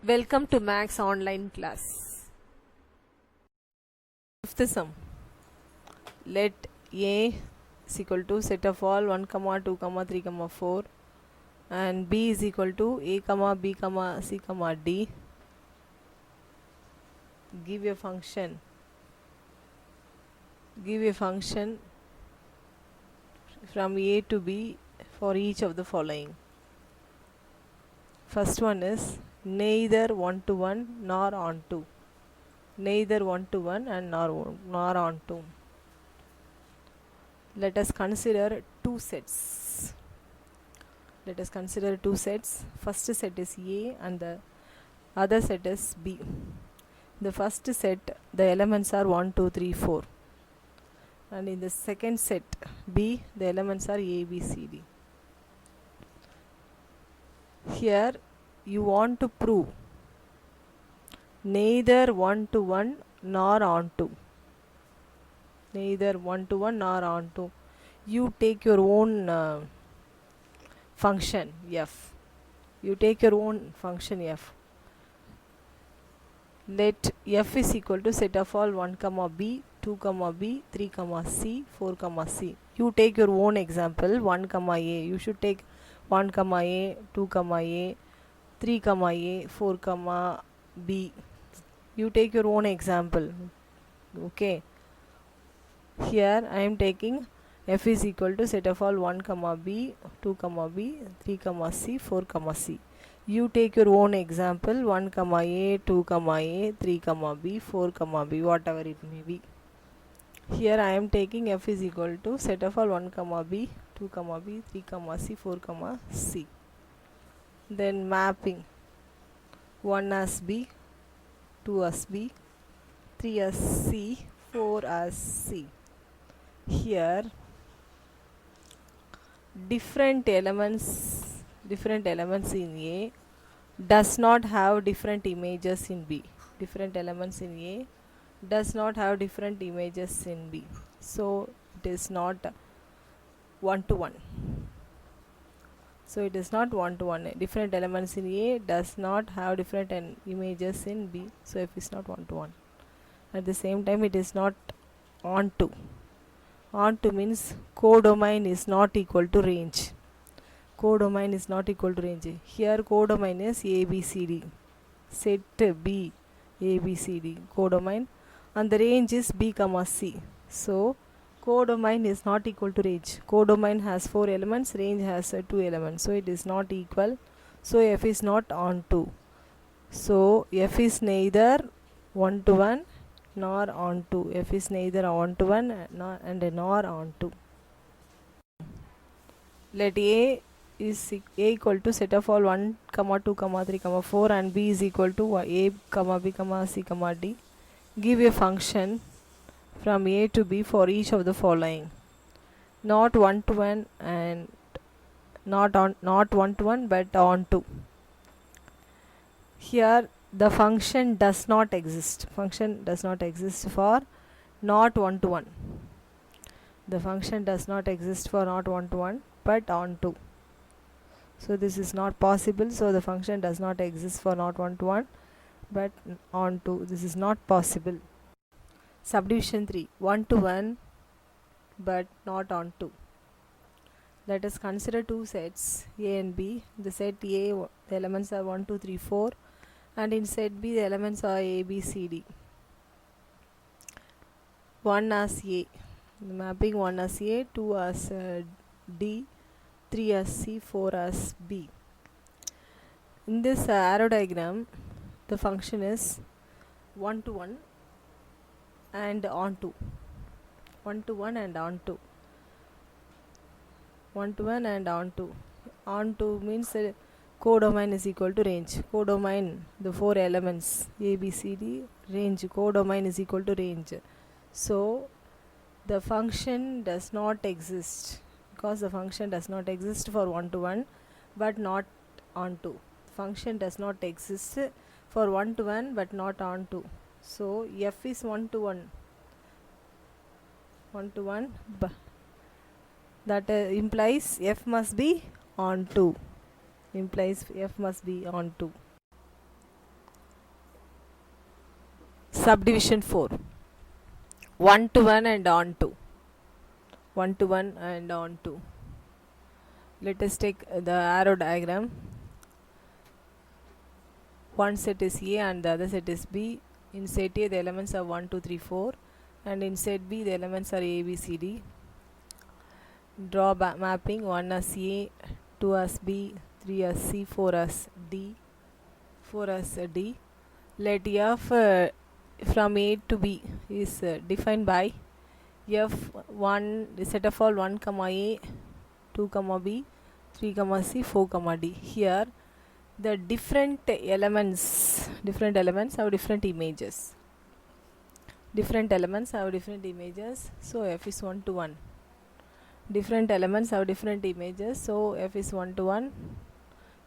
Welcome to Max online class. Fifth sum. Let A is equal to set of all 1, 2, 3, 4 and B is equal to A, B, C, D. Give a function. Give a function from A to B for each of the following. First one is neither 1 to 1 nor on 2. Neither 1 to 1 and nor on 2. Let us consider two sets. First set is A and the other set is B. The first set, the elements are 1, 2, 3, 4. And in the second set, B, the elements are A, B, C, D. Here, you want to prove neither 1 to 1 nor on 2. Neither 1 to 1 nor on 2. You take your own function f. You take your own function f. Let f is equal to set of all 1, b, 2, b, 3, c, 4, c. You take your own example 1, a. You should take 1, a, 2, a, 3, a, 4, b. You take your own example. Okay. Here I am taking f is equal to set of all 1, b, 2, b, 3, c, 4, c. You take your own example 1, a, 2, a, 3, b, 4, b, whatever it may be. Here I am taking f is equal to set of all 1, b, 2, b, 3, c, 4, c. Then mapping 1 as b, 2 as b, 3 as c, 4 as c. Here different elements in A does not have different images in B. Different elements in A does not have different images in B. So it is not 1 to 1. So it is not 1 to 1. Different elements in A does not have different images in B. So f is not 1 to 1. At the same time, it is not on to. On to means codomain is not equal to range. Codomain is not equal to range. Here codomain is A, B, C, D. Set B, A, B, C, D. Codomain. And the range is B, C. So codomain is not equal to range. Codomain has 4 elements, range has 2 elements. So it is not equal. So f is not on to. So f is neither 1 to 1 nor on to. F is neither on to 1 nor on to. Let A is A equal to set of all 1, 2, 3, 4 and B is equal to A, B, C, D. Give a function from A to B for each of the following. Not 1 to 1 and not 1 to 1 but on to. Here the function does not exist. Function does not exist for not 1 to 1. The function does not exist for not 1 to 1 but on to. So this is not possible. So the function does not exist for not 1 to 1 but on to. This is not possible. Subdivision 3. 1 to 1 but not on to. Let us consider two sets A and B. The set A, the elements are 1, 2, 3, 4 and in set B the elements are A, B, C, D. 1 as A, the mapping 1 as A, 2 as D, 3 as C, 4 as B. In this arrow diagram, the function is 1 to 1 and on to. 1 to 1 and on to. 1 to 1 and on to. On to means codomain is equal to range. Codomain, the 4 elements A, B, C, D, range. Codomain is equal to range. So the function does not exist because the function does not exist for 1 to 1 but not on to. Function does not exist for 1 to 1 but not on to. So f is 1 to 1. 1 to 1 that implies f must be on to. Implies f must be on to. Subdivision 4. 1 to 1 and on to. 1 to 1 and on to. Let us take the arrow diagram. One set is A and the other set is B. In set A the elements are 1, 2, 3, 4, and in set B the elements are A, B, C, D. Draw mapping 1 as A, 2 as B, 3 as C, 4 as D, 4 as D. Let F from A to B is defined by F1, the set of all 1 comma A, 2 comma B, 3 comma C, 4 comma D. Here the different elements have different images. Different elements have different images, so F is 1 to 1. Different elements have different images, so F is 1 to 1.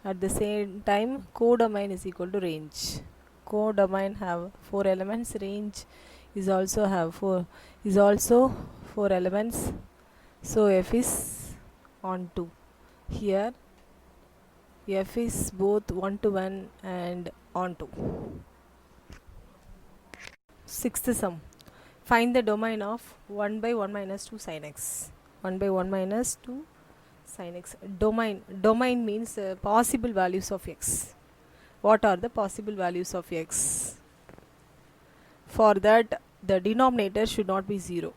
At the same time, codomain is equal to range. Codomain have 4 elements, range is also 4 elements, so F is on to. Here F is both 1 to 1 and on to. Sixth sum. Find the domain of 1 by 1 minus 2 sin x. 1 by 1 minus 2 sin x. Domain means possible values of x. What are the possible values of x? For that, the denominator should not be 0.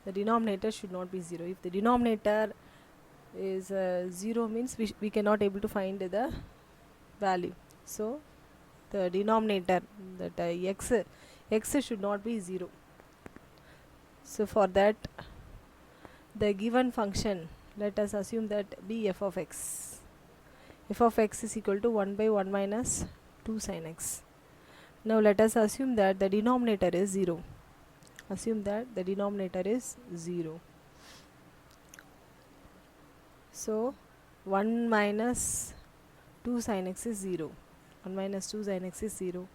The denominator should not be 0. If the denominator is 0 means we cannot able to find the value. So the denominator, that x should not be 0. So for that, the given function, let us assume that be f of x. F of x is equal to 1 by 1 minus 2 sin x. Now let us assume that the denominator is 0. Assume that the denominator is 0. So 1 minus 2 sin x is 0. 1 minus 2 sin x is 0.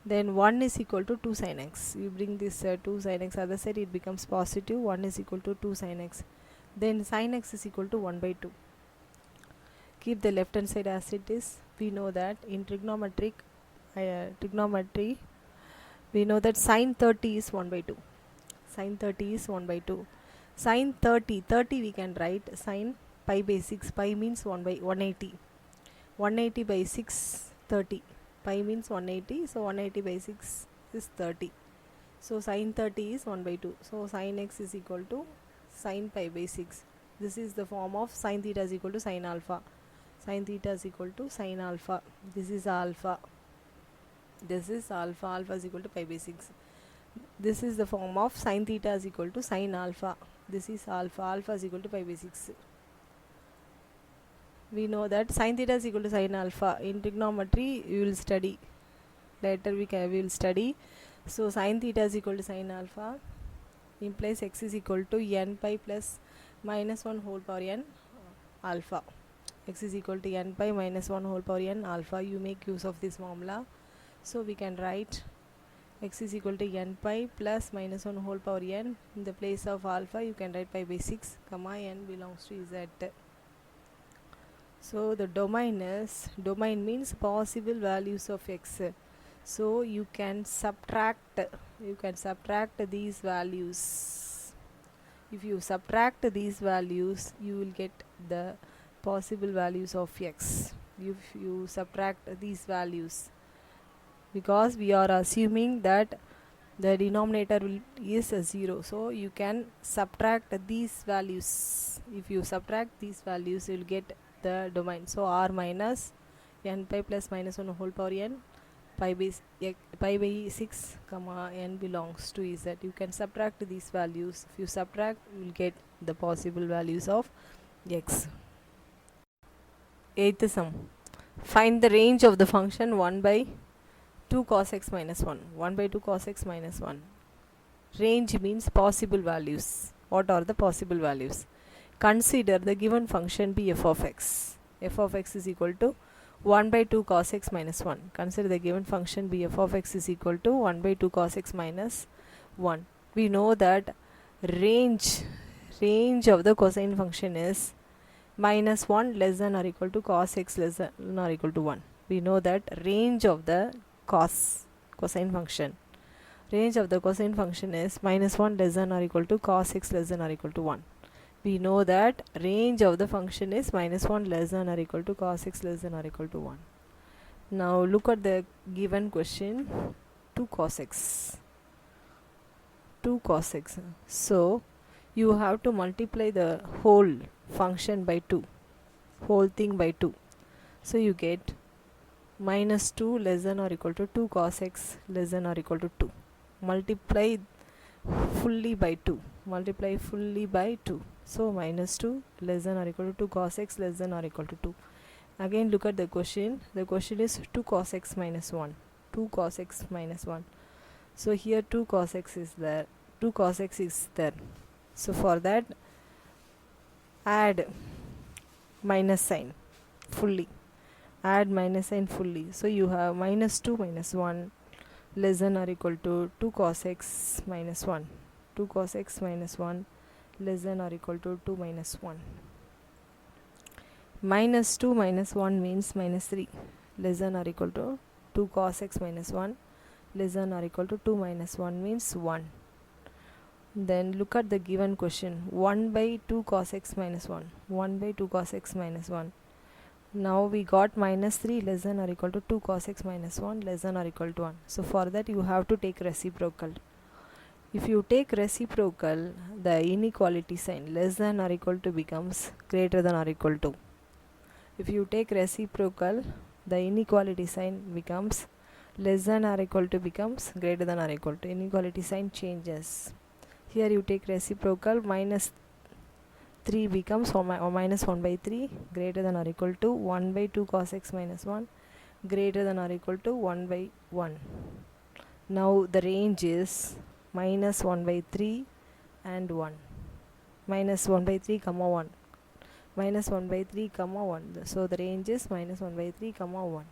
Then 1 is equal to 2 sin x. You bring this 2 sin x other side, it becomes positive. 1 is equal to 2 sin x. Then sin x is equal to 1 by 2. Keep the left hand side as it is. We know that in trigonometry, we know that sin 30 is 1 by 2. Sin 30 is 1 by 2. Sin 30 we can write sin pi by 6. Pi means 1 by 180. 180 by 6, 30. Pi means 180, so 180 by 6 is 30. So sin 30 is 1 by 2. So sin x is equal to sin pi by 6. This is the form of sin theta is equal to sin alpha. Sin theta is equal to sin alpha. This is alpha. This is alpha. Alpha is equal to pi by 6. This is the form of sin theta is equal to sin alpha. This is alpha. Alpha is equal to pi by 6. We know that sin theta is equal to sin alpha. In trigonometry, you will study. Later we will study. So sin theta is equal to sin alpha implies x is equal to n pi plus minus 1 whole power n alpha. X is equal to n pi minus 1 whole power n alpha. You make use of this formula. So we can write x is equal to n pi plus minus 1 whole power n. In the place of alpha, you can write pi by 6, comma n belongs to z. So the domain means possible values of x. So you can subtract these values. If you subtract these values, you will get the possible values of x. If you subtract these values, because we are assuming that the denominator is 0, so you can subtract these values. If you subtract these values, you will get the domain. So r minus n pi plus minus 1 whole power n pi by 6 comma n belongs to z. You can subtract these values. If you subtract, you will get the possible values of x. Eighth sum. Find the range of the function 1 by 2 cos x minus 1. 1 by 2 cos x minus 1. Range means possible values. What are the possible values? Consider the given function be f of x. F of x is equal to 1 by 2 cos x minus 1. Consider the given function be f of x is equal to 1 by 2 cos x minus 1. We know that range of the cosine function is minus 1 less than or equal to cos x less than or equal to 1. We know that range of the cosine function. Range of the cosine function is -1 less than or equal to cos x less than or equal to 1. We know that range of the function is -1 less than or equal to cos x less than or equal to 1. Now look at the given question. 2 cos x. 2 cos x. So you have to multiply the whole function by 2. Whole thing by 2. So you get -2 less than or equal to 2 cos x less than or equal to 2. Multiply fully by 2. Multiply fully by 2. So -2 less than or equal to 2 cos x less than or equal to 2. Again look at the question. The question is 2 cos x minus 1. 2 cos x minus 1. So here 2 cos x is there. 2 cos x is there. So for that add minus sign fully. Add minus sign fully. So you have -2 minus 1 less than or equal to 2 cos x minus 1. 2 cos x minus 1 less than or equal to 2 minus 1. -2 minus 1 means -3 less than or equal to 2 cos x minus 1 less than or equal to 2 minus 1 means 1. Then look at the given question. 1 by 2 cos x minus 1. 1 by 2 cos x minus 1. Now we got -3 less than or equal to 2 cos x minus 1 less than or equal to 1. So for that you have to take reciprocal. If you take reciprocal, the inequality sign less than or equal to becomes greater than or equal to. If you take reciprocal, the inequality sign becomes less than or equal to becomes greater than or equal to. Inequality sign changes. Here you take reciprocal, -3 becomes -1 by 3 greater than or equal to 1 by 2 cos x minus 1 greater than or equal to 1 by 1. Now the range is -1 by 3 and 1. -1 by 3 comma 1. -1 by 3 comma 1. So the range is -1 by 3 comma 1.